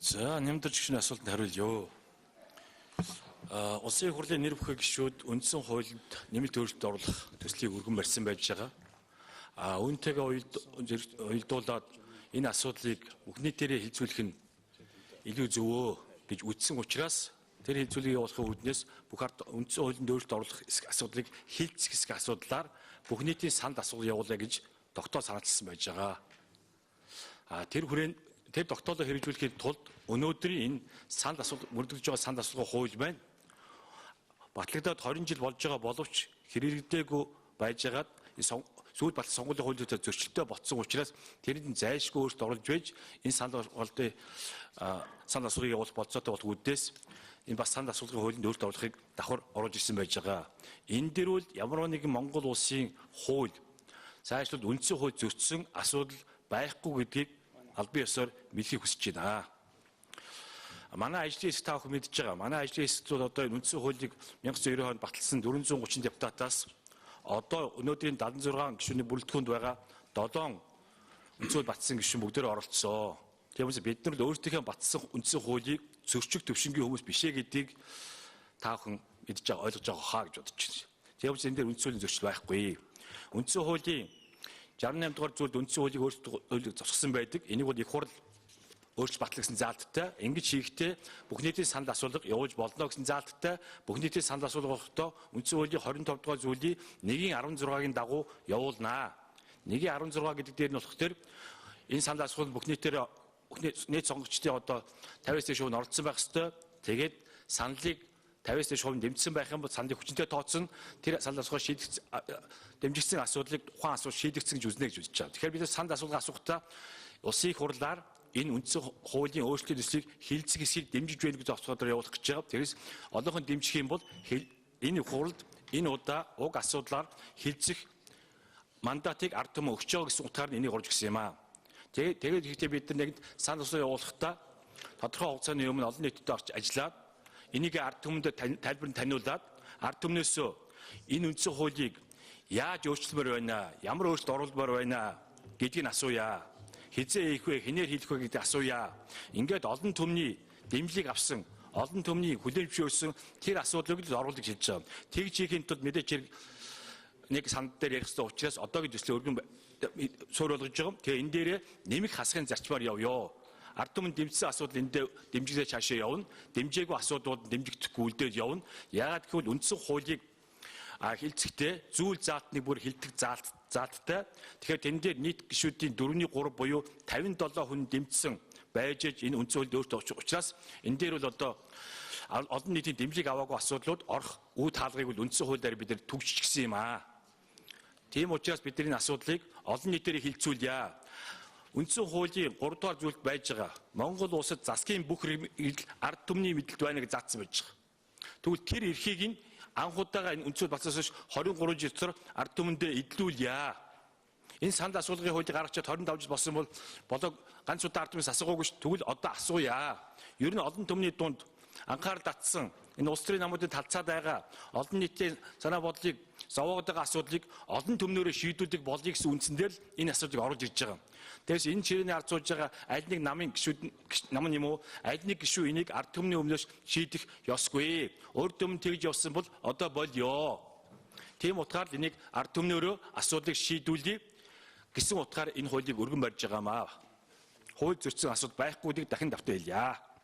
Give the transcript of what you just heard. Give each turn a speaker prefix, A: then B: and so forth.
A: За нэмэлт гишүүний асуултанд хариулъя. Улсын их хурлын нэр бүхий гишүүд үндсэн хуулинд нэмэлт өөрчлөлт оруулах төслийг өргөн барьсан байж байгаа. Үүнтэйгээ уялдуулаад энэ асуудлыг бүх нийтээрээ хилцүүлэх нь илүү зөвөө гэж үзсэн учраас тэр хилцүүлгийг явуулахын үүднээс бүх үндсэн хуулинд өөрчлөлт оруулах асуудлыг хилцэх хэсэг асуудлаар бүх нийтийн санд асуулга явуулъя гэж тогтоол санаачилсан байж байгаа. Тэр тогтоолоо хэрэгжүүлэхийн тулд өнөөдрийн энэ санд асуулга мөрдөж байгаа санд асуулгын хууль байна. Батлагдаад 20 жил болж байгаа боловч хэрэглэдэггүй байж байгаад сүүл батлах сонгуулийн хуулиудад зөрчилтэй ботсон учраас тэрэнд зайлшгүй өөрчлөлт оруулж байж энэ санд асуулгыг явуулах болцоотой болох үүднээс энэ бас санд асуулгын хуулинд өөрчлөлт оруулахыг давхар оруулж ирсэн байж байгаа. Энэ дэрвэл ямар нэгэн Монгол улсын хууль цаашлбал үндсэн хууль зөрчсөн асуудал байхгүй гэдгийг албан ёсоор мэдхийг хүсэж байна. Манай ажлын хэсэг та бүхэн мэдж байгаа. Манай ажлын хэсэг бол одоо үндсэн хуулийг 1990 онд баталсан 430 депутатаас одоо өнөөдрийн 76 гишүүний бүрэлдэхүүнд байгаа 7 үндсэн хууль батсан гишүүн бүгдээр оролцсон. Тэгмээс бид нар л өөрсдийнхөө батсан үндсэн хуулийг зөрчих төвшингийн хүмүүс бишээ гэдгийг та бүхэн мэдж байгаа, ойлгож байгаа хаа гэж бодож байна. Тэгмээс энэ дээр үндсэн хуулийн зөрчил байхгүй. Үндсэн хуулийн 68 дугаар зүйлд үндсэн хуулийг өөрчлөлт зогссон байдаг. Энийг бол их хурл өөрчлөлт батлагдсан заалттай ингэж хийхдээ бүх нийтийн санд асуулга явуулж болно гэсэн заалттай бүх нийтийн санд асуулга болохдоо үндсэн хуулийн 25 дугаар зүйлийн 1.16-гийн дагуу явуулнаа. 1.16 гэдэг дээр нь болох төр энэ санд асуулга бүх нийт сонгогчдын одоо 50-аас дээш хувь оролцсон байх ёстой. Тэгээд саналыг 50-аас дээш хувь дэмжсэн байх юм бол саналыг хүчинтэй тооцсон тэр санд асуулгыг дэмжигдсэн асуудлыг тухайн асуудал шийдэгдсэн гэж үзнэ гэж үзэж байгаа. Тэгэхээр бид санд асуулгын асуултаа улсын их хурлаар энэ үндсэн хуулийн өөрчлөлтийн төслийг хилцэх хэсгийг дэмжиж байна гэж зохицуулаад явуулах гэж байгаа. Тэрээс одоохон дэмжих юм бол энэ хуралд энэ удаа уг асуудлаар хилцэх мандатыг ард түмэн өгч байгаа гэсэн утгаар нь энийг орж гисэн юм аа. Тэгээд ихтэй бид нар нэг санд асуулга явуулахдаа тодорхой хугацааны өмнө олон нийтэд орж ажиллаад энийг ард түмэнд тайлбар нь таниулаад ард түмнээс энэ үндсэн хуулийг яаж өөрчлөмөр байна, ямар өөрчлөлт оруулмаар байна гэдгийг асууя. Хизээ хийх вэ, хинээр хийх вэ гэдэг асууя. Ингээд олон түмний дэмжлэг авсан, олон түмний хүлээн зөвшөөрсөн тэр асуудлыг л оруулах гэж хэлж байгаа. Тэгж хийхийн тулд мэдээч нэг санд дээр ярих хэрэгтэй учраас одоогийн төслөө өргөн суур болгож байгаа. Тэгээ энэ дээрээ нэмэх хасахын зарчмаар явъя. Ард түмэн дэмжсэн асуудал эндээ дэмжигдээ цаашаа явна. Дэмжээгүй асуудлууд дэмжигдэхгүй үлдээд явна. Яагаад гэвэл үндсэн хуулийг хилцэхдээ зүйл заалтныг бүр хилдэг заалттай. Тэгэхээр тэн дээр нийт гишүүдийн 4/3 буюу 57 хүн дэмжсэн байж энэ үндсэн хууль өөртөө очих учраас энэ дээр бол одоо олон нийтийн дэмжлэг аваагүй асуудлууд орох үе таалгыг бол үндсэн хуулиар бид нар түгжчихсэн юм аа. Тийм учраас бидний асуудлыг олон нийтээр хилцүүлье. Үндсэн хуулийн 3 дугаар зүйлд байж байгаа Монгол улсад засгийн бүх ард түмний мэдлэлд байна гэж заасан байж байгаа. Тэгвэл тэр эрхийг нь анхудаага энэ үндсэн батлаас 23 жил дотор ард түмэндээ эдлүүлье. Энэ санд асуулгын хуулийг гаргачаад 25 жил болсон бол болоо ганц удаа ард түмээс асуугаагүй ш. Тэгвэл одоо асууя. Ер нь олон түмний дунд анхаарал татсан энэ улс төрийн намуудын талцаад байгаа олон нийтийн санаа бодлыг зовоогод байгаа асуудлыг олон түмнөөрөө шийдүүлдэг болъё гэсэн үндсэндээ л энэ асуудлыг оруулж ирж байгаа. Тэгээс энэ чирээний ард сууж байгаа аль нэг намын гишүүд нам юм уу аль нэг гишүү энийг ард түмний өмнөөс шийдэх ёсгүй. Өөр түмэн тэгж явсан бол одоо болёо. Тийм утгаар энийг ард түмнөөрөө асуудлыг шийдүүлье гэсэн утгаар энэ хуулийг өргөн барьж байгаамаа. Хууль зөрчсөн асуудал байхгүй гэдгийг дахин давтаа хэлье.